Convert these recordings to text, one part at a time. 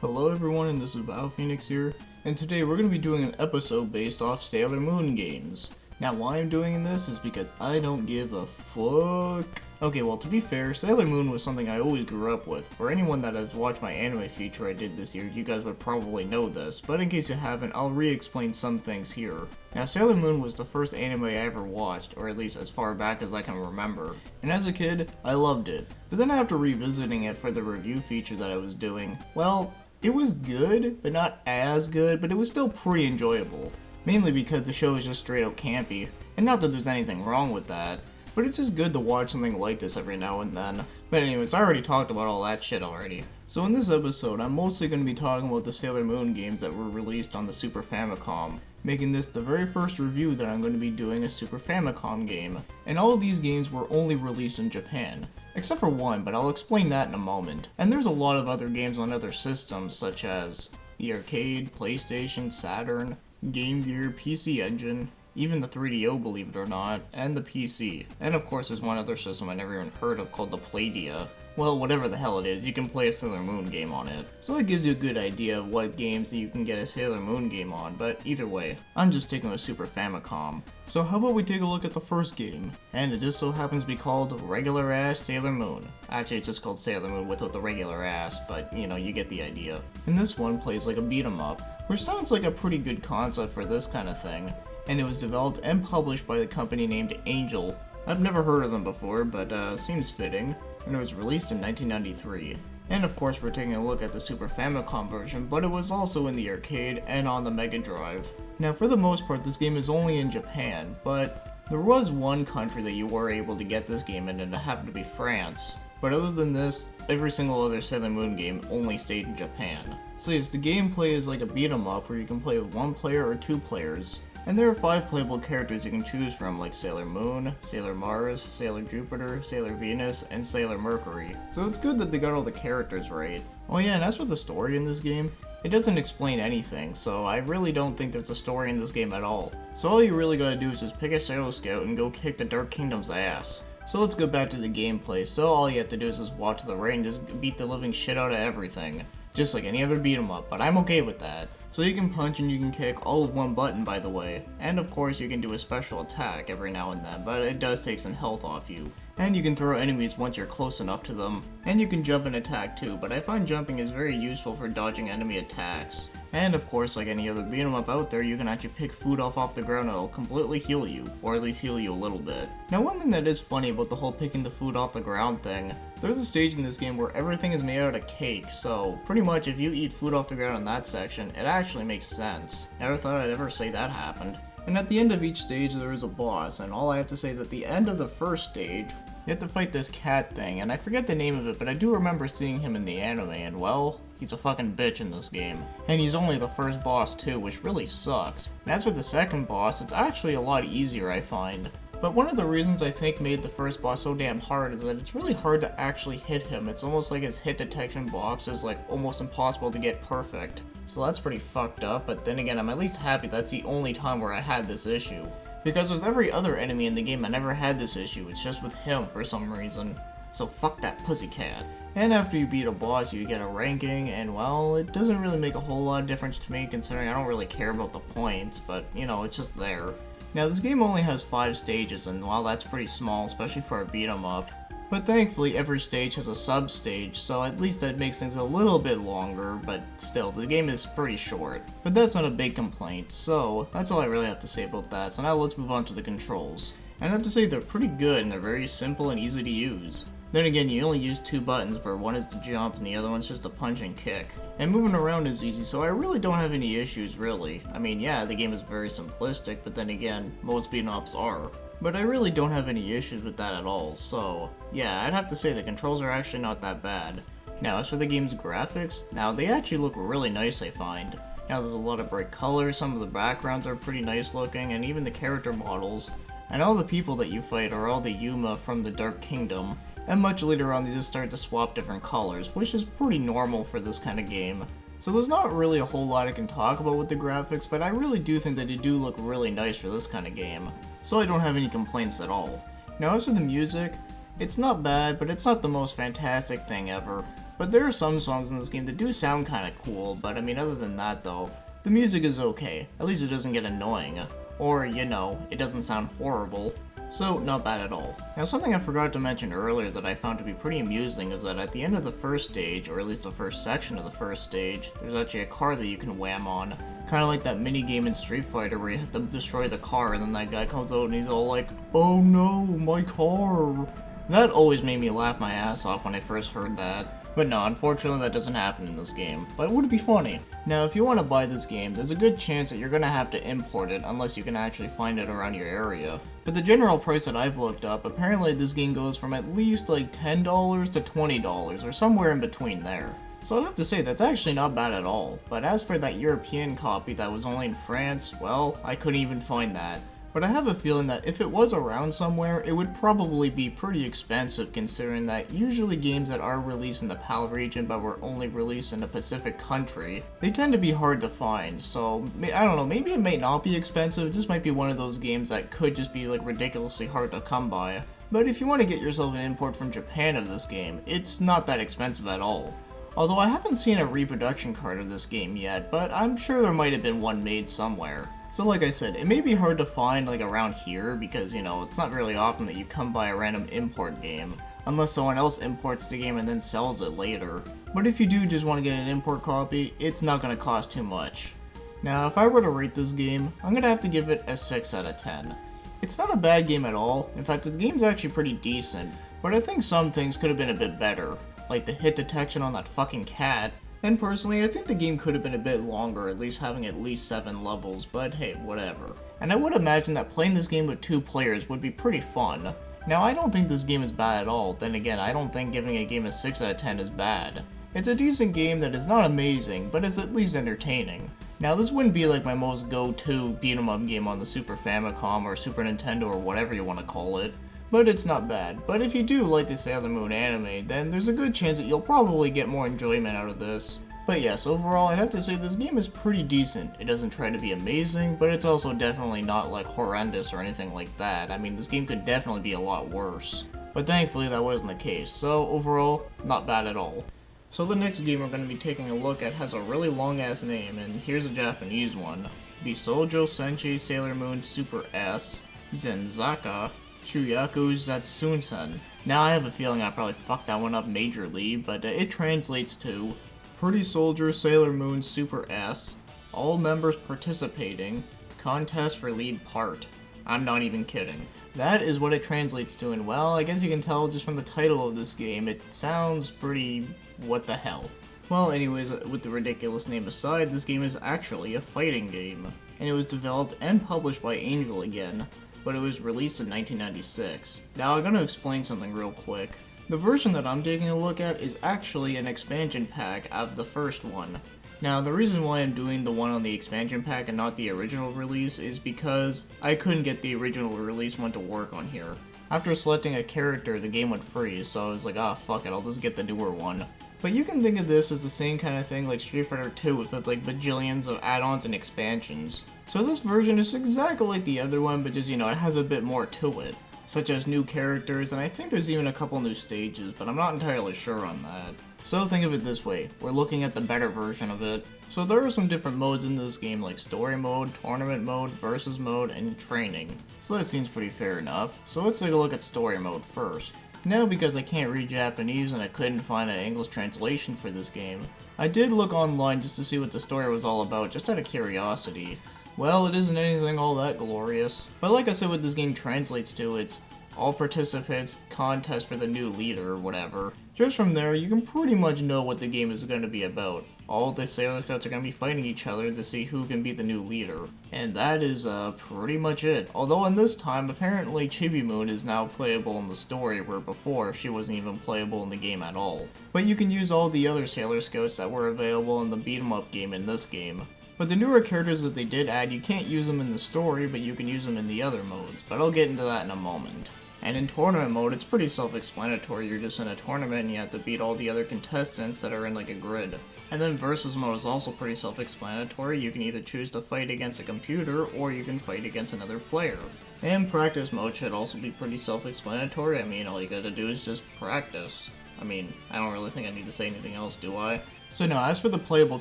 Hello everyone, and this is BioPhoenix here, and today we're going to be doing an episode based off Sailor Moon games. Now why I'm doing this is because I don't give a fuck. Okay, well to be fair, Sailor Moon was something I always grew up with. For anyone that has watched my anime feature I did this year, you guys would probably know this, but in case you haven't, I'll re-explain some things here. Now Sailor Moon was the first anime I ever watched, or at least as far back as I can remember. And as a kid, I loved it. But then after revisiting it for the review feature that I was doing, well, it was good, but not as good, but it was still pretty enjoyable. Mainly because the show is just straight out campy, and not that there's anything wrong with that, but it's just good to watch something like this every now and then. But anyways, I already talked about all that shit already. So in this episode, I'm mostly going to be talking about the Sailor Moon games that were released on the Super Famicom, making this the very first review that I'm going to be doing a Super Famicom game. And all of these games were only released in Japan. Except for one, but I'll explain that in a moment. And there's a lot of other games on other systems such as the arcade, PlayStation, Saturn, Game Gear, PC Engine, even the 3DO, believe it or not, and the PC. And of course there's one other system I never even heard of called the Playdia. Well, whatever the hell it is, you can play a Sailor Moon game on it. So that gives you a good idea of what games that you can get a Sailor Moon game on, but either way, I'm just sticking with Super Famicom. So how about we take a look at the first game? And it just so happens to be called Regular Ass Sailor Moon. Actually, it's just called Sailor Moon without the regular ass, but you know, you get the idea. And this one plays like a beat 'em up, which sounds like a pretty good concept for this kind of thing. And it was developed and published by the company named Angel. I've never heard of them before, but seems fitting. And it was released in 1993. And of course we're taking a look at the Super Famicom version, but it was also in the arcade and on the Mega Drive. Now for the most part this game is only in Japan, but there was one country that you were able to get this game in, and it happened to be France. But other than this, every single other Sailor Moon game only stayed in Japan. So yes, the gameplay is like a beat 'em up where you can play with one player or two players. And there are 5 playable characters you can choose from, like Sailor Moon, Sailor Mars, Sailor Jupiter, Sailor Venus, and Sailor Mercury. So it's good that they got all the characters right. Oh yeah, and as for the story in this game, it doesn't explain anything, so I really don't think there's a story in this game at all. So all you really gotta do is just pick a Sailor Scout and go kick the Dark Kingdom's ass. So let's go back to the gameplay. So all you have to do is just walk to the ring and just beat the living shit out of everything. Just like any other beat 'em up, but I'm okay with that. So you can punch and you can kick all with one button, by the way. And of course you can do a special attack every now and then, but it does take some health off you. And you can throw enemies once you're close enough to them. And you can jump and attack too, but I find jumping is very useful for dodging enemy attacks. And of course, like any other beat 'em up out there, you can actually pick food off the ground and it'll completely heal you, or at least heal you a little bit. Now one thing that is funny about the whole picking the food off the ground thing, there's a stage in this game where everything is made out of cake, so pretty much if you eat food off the ground in that section, it actually makes sense. Never thought I'd ever say that happened. And at the end of each stage there is a boss, and all I have to say is at the end of the first stage, you have to fight this cat thing, and I forget the name of it, but I do remember seeing him in the anime, and well, he's a fucking bitch in this game. And he's only the first boss too, which really sucks. And as for the second boss, it's actually a lot easier, I find. But one of the reasons I think made the first boss so damn hard is that it's really hard to actually hit him. It's almost like his hit detection box is like almost impossible to get perfect. So that's pretty fucked up, but then again, I'm at least happy that's the only time where I had this issue. Because with every other enemy in the game, I never had this issue, it's just with him for some reason. So fuck that pussycat. And after you beat a boss, you get a ranking, and well, it doesn't really make a whole lot of difference to me considering I don't really care about the points, but you know, it's just there. Now this game only has 5 stages, and while that's pretty small, especially for a beat 'em up, but thankfully every stage has a sub-stage, so at least that makes things a little bit longer, but still, the game is pretty short. But that's not a big complaint, so that's all I really have to say about that, so now let's move on to the controls. And I have to say they're pretty good, and they're very simple and easy to use. Then again, you only use 2 buttons, where one is to jump and the other one's just to punch and kick. And moving around is easy, so I really don't have any issues, really. I mean, yeah, the game is very simplistic, but then again, most beat-em-ups are. But I really don't have any issues with that at all, so yeah, I'd have to say the controls are actually not that bad. Now, as for the game's graphics, now they actually look really nice, I find. Now, there's a lot of bright colors, some of the backgrounds are pretty nice looking, and even the character models. And all the people that you fight are all the Yuma from the Dark Kingdom. And much later on they just start to swap different colors, which is pretty normal for this kind of game. So there's not really a whole lot I can talk about with the graphics, but I really do think that they do look really nice for this kind of game. So I don't have any complaints at all. Now as for the music, it's not bad, but it's not the most fantastic thing ever. But there are some songs in this game that do sound kinda cool, but I mean other than that though, the music is okay. At least it doesn't get annoying. Or, you know, it doesn't sound horrible. So, not bad at all. Now, something I forgot to mention earlier that I found to be pretty amusing is that at the end of the first stage, or at least the first section of the first stage, there's actually a car that you can wham on. Kinda like that mini game in Street Fighter where you have to destroy the car and then that guy comes out and he's all like, "Oh no, my car." That always made me laugh my ass off when I first heard that. But no, unfortunately that doesn't happen in this game, but it would be funny. Now, if you want to buy this game, there's a good chance that you're going to have to import it unless you can actually find it around your area. But the general price that I've looked up, apparently this game goes from at least like $10 to $20 or somewhere in between there. So I'd have to say that's actually not bad at all. But as for that European copy that was only in France, well, I couldn't even find that. But I have a feeling that if it was around somewhere, it would probably be pretty expensive considering that usually games that are released in the PAL region but were only released in a Pacific country, they tend to be hard to find. So, I don't know, maybe it may not be expensive, this might be one of those games that could just be like ridiculously hard to come by. But if you want to get yourself an import from Japan of this game, it's not that expensive at all. Although I haven't seen a reproduction card of this game yet, but I'm sure there might have been one made somewhere. So like I said, it may be hard to find like around here because, you know, it's not really often that you come by a random import game, unless someone else imports the game and then sells it later. But if you do just want to get an import copy, it's not going to cost too much. Now, if I were to rate this game, I'm going to have to give it a 6 out of 10. It's not a bad game at all, in fact the game's actually pretty decent, but I think some things could have been a bit better, like the hit detection on that fucking cat. And personally, I think the game could have been a bit longer, at least having at least 7 levels, but hey, whatever. And I would imagine that playing this game with 2 players would be pretty fun. Now, I don't think this game is bad at all, then again, I don't think giving a game a 6 out of 10 is bad. It's a decent game that is not amazing, but is at least entertaining. Now, this wouldn't be like my most go-to beat-em-up game on the Super Famicom or Super Nintendo or whatever you want to call it. But it's not bad. But if you do like the Sailor Moon anime, then there's a good chance that you'll probably get more enjoyment out of this. But yes, overall, I'd have to say this game is pretty decent. It doesn't try to be amazing, but it's also definitely not like horrendous or anything like that. I mean, this game could definitely be a lot worse. But thankfully that wasn't the case, so overall, not bad at all. So the next game we're going to be taking a look at has a really long ass name, and here's a Japanese one. Bisoujo Senshi Sailor Moon Super S Zenzaka Shuyaku Zatsunsen. Now I have a feeling I probably fucked that one up majorly, but it translates to Pretty Soldier Sailor Moon Super S, all members participating, contest for lead part. I'm not even kidding. That is what it translates to, and well, I guess you can tell just from the title of this game, it sounds pretty what the hell. Well, anyways, with the ridiculous name aside, this game is actually a fighting game, and it was developed and published by Angel again, but it was released in 1996. Now I'm gonna explain something real quick. The version that I'm taking a look at is actually an expansion pack of the first one. Now the reason why I'm doing the one on the expansion pack and not the original release is because I couldn't get the original release one to work on here. After selecting a character, the game would freeze, so I was like, ah, fuck it, I'll just get the newer one. But you can think of this as the same kind of thing like Street Fighter 2 with its like bajillions of add-ons and expansions. So this version is exactly like the other one, but just, you know, it has a bit more to it, such as new characters, and I think there's even a couple new stages, but I'm not entirely sure on that. So think of it this way, we're looking at the better version of it. So there are some different modes in this game like story mode, tournament mode, versus mode, and training. So that seems pretty fair enough. So let's take a look at story mode first. Now because I can't read Japanese and I couldn't find an English translation for this game, I did look online just to see what the story was all about, just out of curiosity. Well, it isn't anything all that glorious. But like I said what this game translates to, it's all participants contest for the new leader or whatever. Just from there, you can pretty much know what the game is going to be about. All the Sailor Scouts are going to be fighting each other to see who can be the new leader. And that is pretty much it. Although in this time, apparently Chibi Moon is now playable in the story, where before she wasn't even playable in the game at all. But you can use all the other Sailor Scouts that were available in the beat 'em up game in this game. But the newer characters that they did add, you can't use them in the story, but you can use them in the other modes. But I'll get into that in a moment. And in tournament mode, it's pretty self-explanatory. You're just in a tournament and you have to beat all the other contestants that are in like a grid. And then versus mode is also pretty self-explanatory. You can either choose to fight against a computer or you can fight against another player. And practice mode should also be pretty self-explanatory. I mean, all you gotta do is just practice. I mean, I don't really think I need to say anything else, do I? So now, as for the playable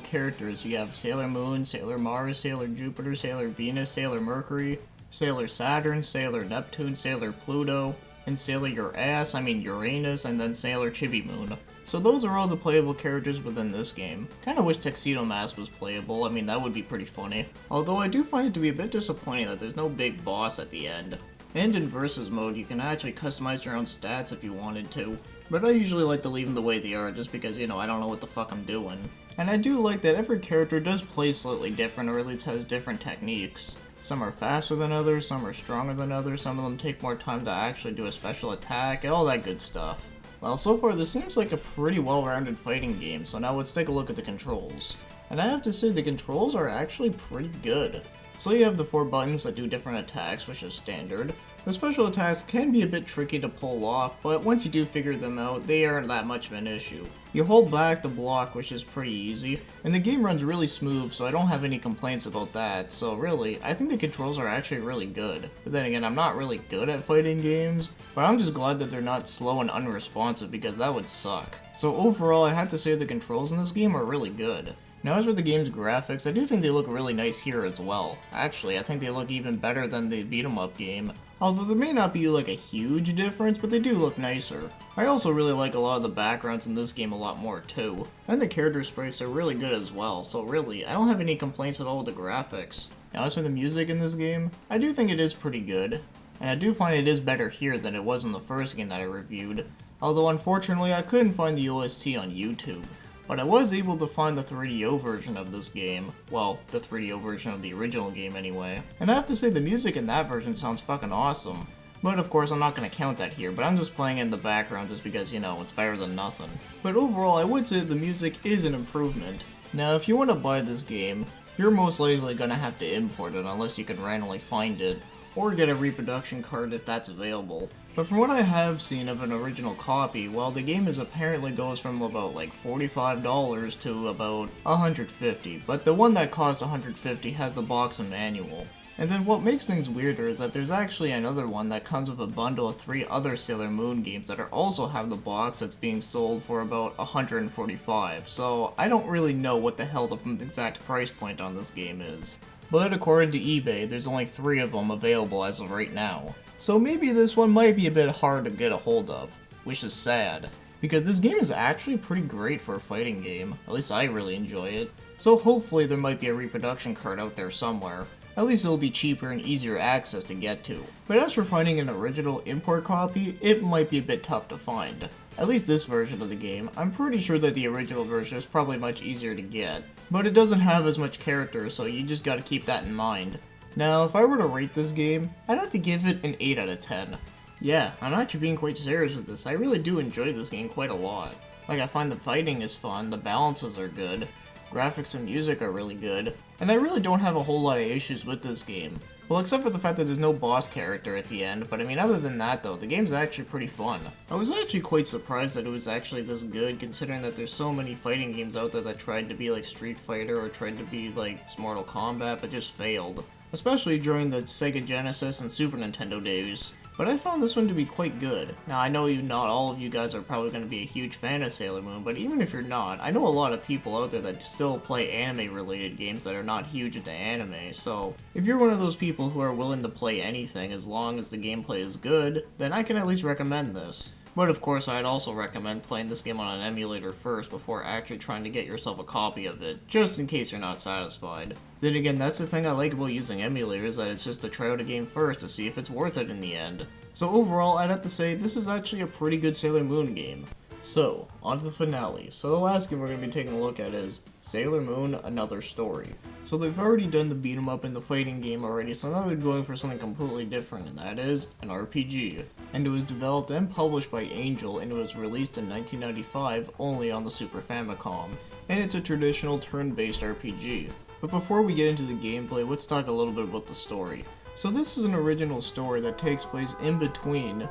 characters, you have Sailor Moon, Sailor Mars, Sailor Jupiter, Sailor Venus, Sailor Mercury, Sailor Saturn, Sailor Neptune, Sailor Pluto, and Sailor Uranus, and then Sailor Chibi Moon. So those are all the playable characters within this game. Kinda wish Tuxedo Mask was playable, I mean that would be pretty funny. Although I do find it to be a bit disappointing that there's no big boss at the end. And in Versus mode, you can actually customize your own stats if you wanted to. But I usually like to leave them the way they are just because, you know, I don't know what the fuck I'm doing. And I do like that every character does play slightly different, or at least has different techniques. Some are faster than others, some are stronger than others, some of them take more time to actually do a special attack, and all that good stuff. Well, so far this seems like a pretty well-rounded fighting game, so now let's take a look at the controls. And I have to say the controls are actually pretty good. So you have the 4 buttons that do different attacks, which is standard. The special attacks can be a bit tricky to pull off, but once you do figure them out, they aren't that much of an issue. You hold back to block, which is pretty easy, and the game runs really smooth, so I don't have any complaints about that, so really, I think the controls are actually really good. But then again, I'm not really good at fighting games, but I'm just glad that they're not slow and unresponsive because that would suck. So overall, I have to say the controls in this game are really good. Now as for the game's graphics, I do think they look really nice here as well. Actually, I think they look even better than the beat-em-up game. Although there may not be like a huge difference, but they do look nicer. I also really like a lot of the backgrounds in this game a lot more too. And the character sprites are really good as well, so really, I don't have any complaints at all with the graphics. Now as for the music in this game, I do think it is pretty good. And I do find it is better here than it was in the first game that I reviewed. Although unfortunately, I couldn't find the OST on YouTube. But I was able to find the 3DO version of this game. Well, the 3DO version of the original game anyway. And I have to say the music in that version sounds fucking awesome. But of course I'm not going to count that here, but I'm just playing it in the background just because, you know, it's better than nothing. But overall I would say the music is an improvement. Now if you want to buy this game, you're most likely going to have to import it unless you can randomly find it. Or get a reproduction card if that's available. But from what I have seen of an original copy, well, the game apparently goes from about like $45 to about $150, but the one that cost $150 has the box and manual. And then what makes things weirder is that there's actually another one that comes with a bundle of 3 other Sailor Moon games that also have the box that's being sold for about $145, so I don't really know what the hell the exact price point on this game is. But according to eBay, there's only 3 of them available as of right now. So maybe this one might be a bit hard to get a hold of, which is sad. Because this game is actually pretty great for a fighting game, at least I really enjoy it. So hopefully there might be a reproduction card out there somewhere. At least it'll be cheaper and easier access to get to. But as for finding an original import copy, it might be a bit tough to find. At least this version of the game, I'm pretty sure that the original version is probably much easier to get. But it doesn't have as much character, so you just gotta keep that in mind. Now, if I were to rate this game, I'd have to give it an 8 out of 10. Yeah, I'm actually being quite serious with this. I really do enjoy this game quite a lot. Like, I find the fighting is fun, the balances are good, graphics and music are really good, and I really don't have a whole lot of issues with this game. Well, except for the fact that there's no boss character at the end, but I mean, other than that though, the game's actually pretty fun. I was actually quite surprised that it was actually this good, considering that there's so many fighting games out there that tried to be like Street Fighter or tried to be like Mortal Kombat, but just failed. Especially during the Sega Genesis and Super Nintendo days. But I found this one to be quite good. Now, I know not all of you guys are probably going to be a huge fan of Sailor Moon, but even if you're not, I know a lot of people out there that still play anime-related games that are not huge into anime, so if you're one of those people who are willing to play anything as long as the gameplay is good, then I can at least recommend this. But of course, I'd also recommend playing this game on an emulator first before actually trying to get yourself a copy of it, just in case you're not satisfied. Then again, that's the thing I like about using emulators, that it's just to try out a game first to see if it's worth it in the end. So overall, I'd have to say this is actually a pretty good Sailor Moon game. So, on to the finale. So the last game we're going to be taking a look at is Sailor Moon Another Story. So they've already done the beat 'em up and the fighting game already, so now they're going for something completely different, and that is an RPG. And it was developed and published by Angel, and it was released in 1995 only on the Super Famicom. And it's a traditional turn-based RPG. But before we get into the gameplay, let's talk a little bit about the story. So this is an original story that takes place in between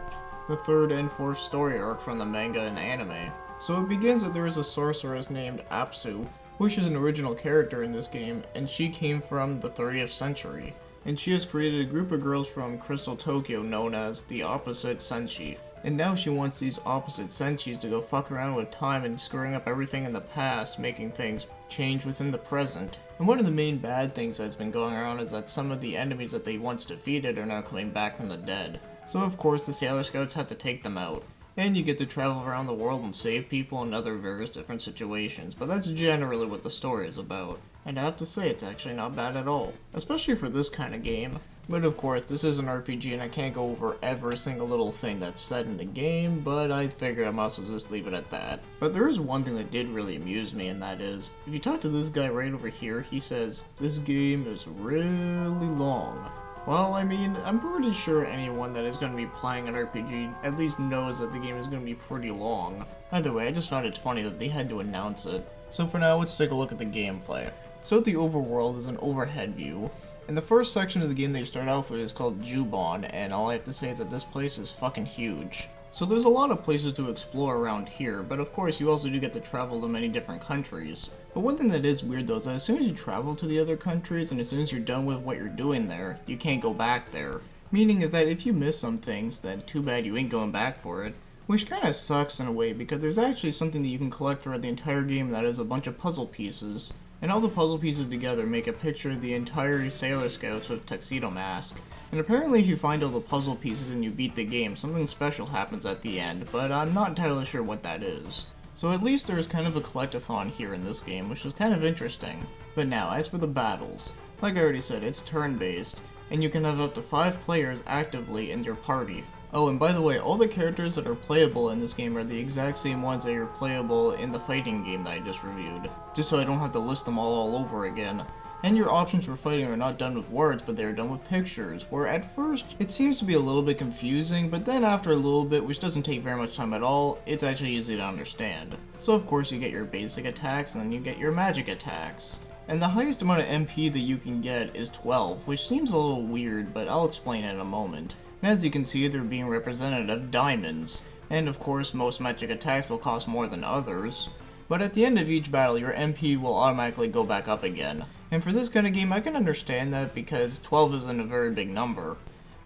the 3rd and 4th story arc from the manga and anime. So it begins that there is a sorceress named Apsu, which is an original character in this game, and she came from the 30th century. And she has created a group of girls from Crystal Tokyo known as the Opposite Senshi. And now she wants these opposite senshis to go fuck around with time and screwing up everything in the past, making things change within the present. And one of the main bad things that's been going around is that some of the enemies that they once defeated are now coming back from the dead. So of course the Sailor Scouts have to take them out. And you get to travel around the world and save people in other various different situations, but that's generally what the story is about. And I have to say, it's actually not bad at all, especially for this kind of game. But of course, this is an RPG and I can't go over every single little thing that's said in the game, but I figured I must as well just leave it at that. But there is one thing that did really amuse me, and that is, if you talk to this guy right over here, he says, "This game is really long." Well, I mean, I'm pretty sure anyone that is going to be playing an RPG at least knows that the game is going to be pretty long. Either way, I just found it funny that they had to announce it. So for now, let's take a look at the gameplay. So the overworld is an overhead view. And the first section of the game that you start off with is called Juban, and all I have to say is that this place is fucking huge. So there's a lot of places to explore around here, but of course you also do get to travel to many different countries. But one thing that is weird though is that as soon as you travel to the other countries and as soon as you're done with what you're doing there, you can't go back there. Meaning that if you miss some things, then too bad you ain't going back for it. Which kinda sucks in a way because there's actually something that you can collect throughout the entire game that is a bunch of puzzle pieces. And all the puzzle pieces together make a picture of the entire Sailor Scouts with tuxedo mask. And apparently if you find all the puzzle pieces and you beat the game, something special happens at the end, but I'm not entirely sure what that is. So at least there is kind of a collectathon here in this game, which is kind of interesting. But now, as for the battles, like I already said, it's turn-based, and you can have up to 5 players actively in your party. Oh, and by the way, all the characters that are playable in this game are the exact same ones that are playable in the fighting game that I just reviewed, just so I don't have to list them all over again. And your options for fighting are not done with words, but they are done with pictures, where at first it seems to be a little bit confusing, but then after a little bit, which doesn't take very much time at all, it's actually easy to understand. So of course you get your basic attacks, and then you get your magic attacks. And the highest amount of MP that you can get is 12, which seems a little weird, but I'll explain in a moment. And as you can see, they're being represented as diamonds. And of course, most magic attacks will cost more than others. But at the end of each battle, your MP will automatically go back up again. And for this kind of game, I can understand that because 12 isn't a very big number.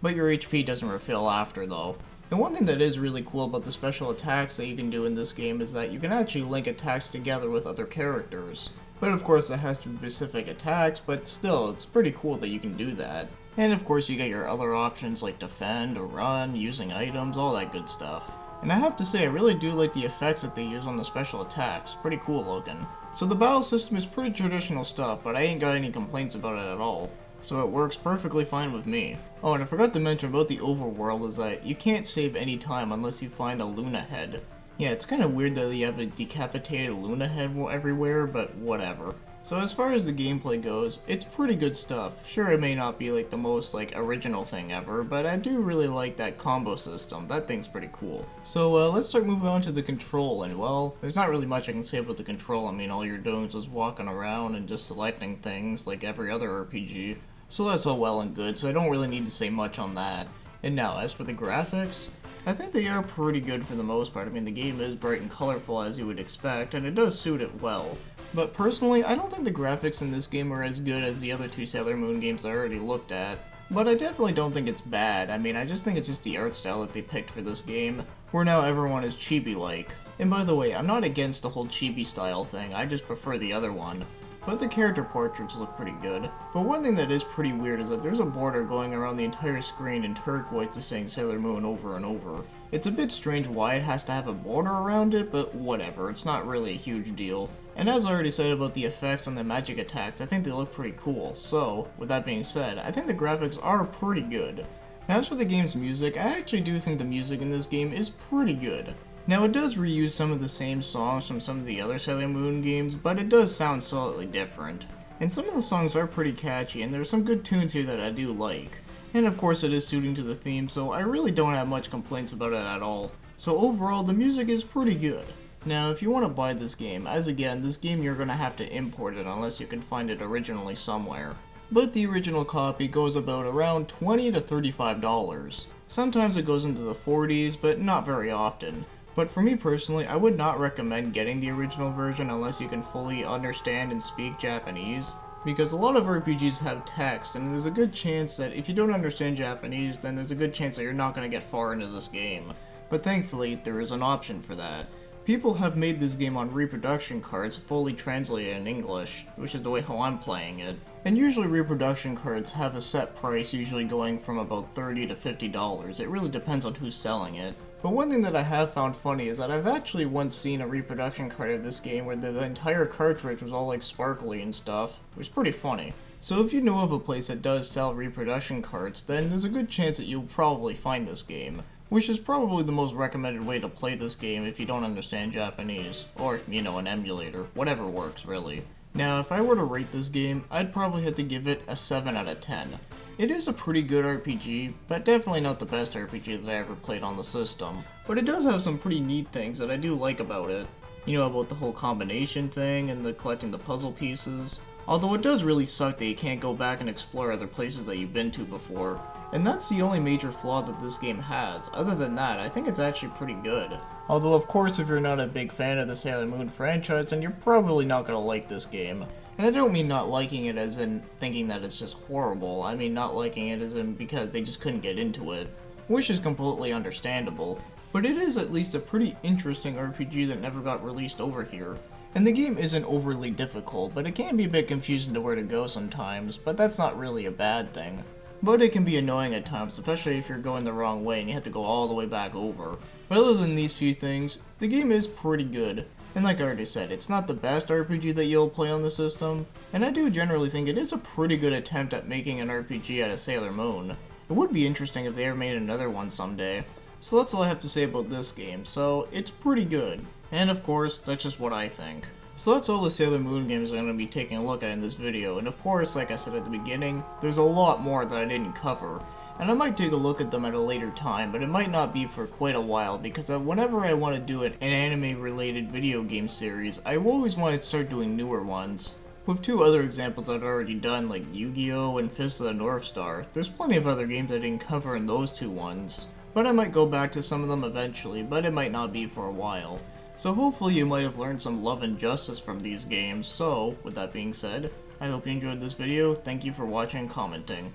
But your HP doesn't refill after though. And one thing that is really cool about the special attacks that you can do in this game is that you can actually link attacks together with other characters. But of course it has to be specific attacks, but still, it's pretty cool that you can do that. And of course you get your other options like defend or run, using items, all that good stuff. And I have to say, I really do like the effects that they use on the special attacks, pretty cool looking. So the battle system is pretty traditional stuff, but I ain't got any complaints about it at all. So it works perfectly fine with me. Oh, and I forgot to mention about the overworld is that you can't save any time unless you find a Luna head. Yeah, it's kind of weird that you have a decapitated Luna head everywhere, but whatever. So as far as the gameplay goes, it's pretty good stuff. Sure, it may not be like the most original thing ever, but I do really like that combo system. That thing's pretty cool. So let's start moving on to the control, and well, there's not really much I can say about the control. I mean, all you're doing is just walking around and just selecting things like every other RPG. So that's all well and good, so I don't really need to say much on that. And now, as for the graphics, I think they are pretty good for the most part. I mean, the game is bright and colorful as you would expect, and it does suit it well. But personally, I don't think the graphics in this game are as good as the other 2 Sailor Moon games I already looked at. But I definitely don't think it's bad. I mean, I just think it's just the art style that they picked for this game, where now everyone is chibi-like. And by the way, I'm not against the whole chibi style thing, I just prefer the other one. But the character portraits look pretty good. But one thing that is pretty weird is that there's a border going around the entire screen in turquoise just saying Sailor Moon over and over. It's a bit strange why it has to have a border around it, but whatever, it's not really a huge deal. And as I already said about the effects on the magic attacks, I think they look pretty cool. So, with that being said, I think the graphics are pretty good. Now as for the game's music, I actually do think the music in this game is pretty good. Now it does reuse some of the same songs from some of the other Sailor Moon games, but it does sound slightly different. And some of the songs are pretty catchy, and there's some good tunes here that I do like. And of course it is suiting to the theme, so I really don't have much complaints about it at all. So overall, the music is pretty good. Now if you want to buy this game, as again, this game you're going to have to import it unless you can find it originally somewhere. But the original copy goes about around $20 to $35. Sometimes it goes into the 40s, but not very often. But for me personally, I would not recommend getting the original version unless you can fully understand and speak Japanese, because a lot of RPGs have text, and there's a good chance that if you don't understand Japanese, then there's a good chance that you're not going to get far into this game. but thankfully there is an option for that. People have made this game on reproduction cards fully translated in English, which is the way how I'm playing it. And usually reproduction cards have a set price, usually going from about $30 to $50. It really depends on who's selling it. But one thing that I have found funny is that I've actually once seen a reproduction card of this game where the entire cartridge was all like sparkly and stuff. It was pretty funny. So if you know of a place that does sell reproduction cards, then there's a good chance that you'll probably find this game, which is probably the most recommended way to play this game if you don't understand Japanese, or, you know, an emulator, whatever works really. Now, if I were to rate this game, I'd probably have to give it a 7 out of 10. It is a pretty good RPG, but definitely not the best RPG that I ever played on the system. But it does have some pretty neat things that I do like about it. You know, about the whole combination thing and the collecting the puzzle pieces. Although it does really suck that you can't go back and explore other places that you've been to before. And that's the only major flaw that this game has. Other than that, I think it's actually pretty good. Although of course if you're not a big fan of the Sailor Moon franchise, then you're probably not gonna like this game. And I don't mean not liking it as in thinking that it's just horrible, I mean not liking it as in because they just couldn't get into it. Which is completely understandable, but it is at least a pretty interesting RPG that never got released over here. And the game isn't overly difficult, but it can be a bit confusing to where to go sometimes, but that's not really a bad thing. But it can be annoying at times, especially if you're going the wrong way and you have to go all the way back over. But other than these few things, the game is pretty good. And like I already said, it's not the best RPG that you'll play on the system, and I do generally think it is a pretty good attempt at making an RPG out of Sailor Moon. It would be interesting if they ever made another one someday. So that's all I have to say about this game, so it's pretty good. And of course, that's just what I think. So that's all the Sailor Moon games I'm going to be taking a look at in this video, and of course, like I said at the beginning, there's a lot more that I didn't cover. And I might take a look at them at a later time, but it might not be for quite a while, because whenever I want to do an anime-related video game series, I always want to start doing newer ones. With two other examples I've already done, like Yu-Gi-Oh! And Fist of the North Star, there's plenty of other games I didn't cover in those two ones. But I might go back to some of them eventually, but it might not be for a while. So hopefully you might have learned some love and justice from these games, so, with that being said, I hope you enjoyed this video, thank you for watching and commenting.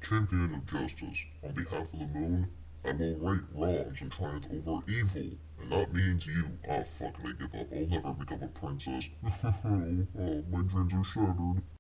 Champion of justice, on behalf of the moon, I will right wrongs and triumph over evil. And that means you. Ah, fuck it, I give up. I'll never become a princess. Oh, my dreams are shattered.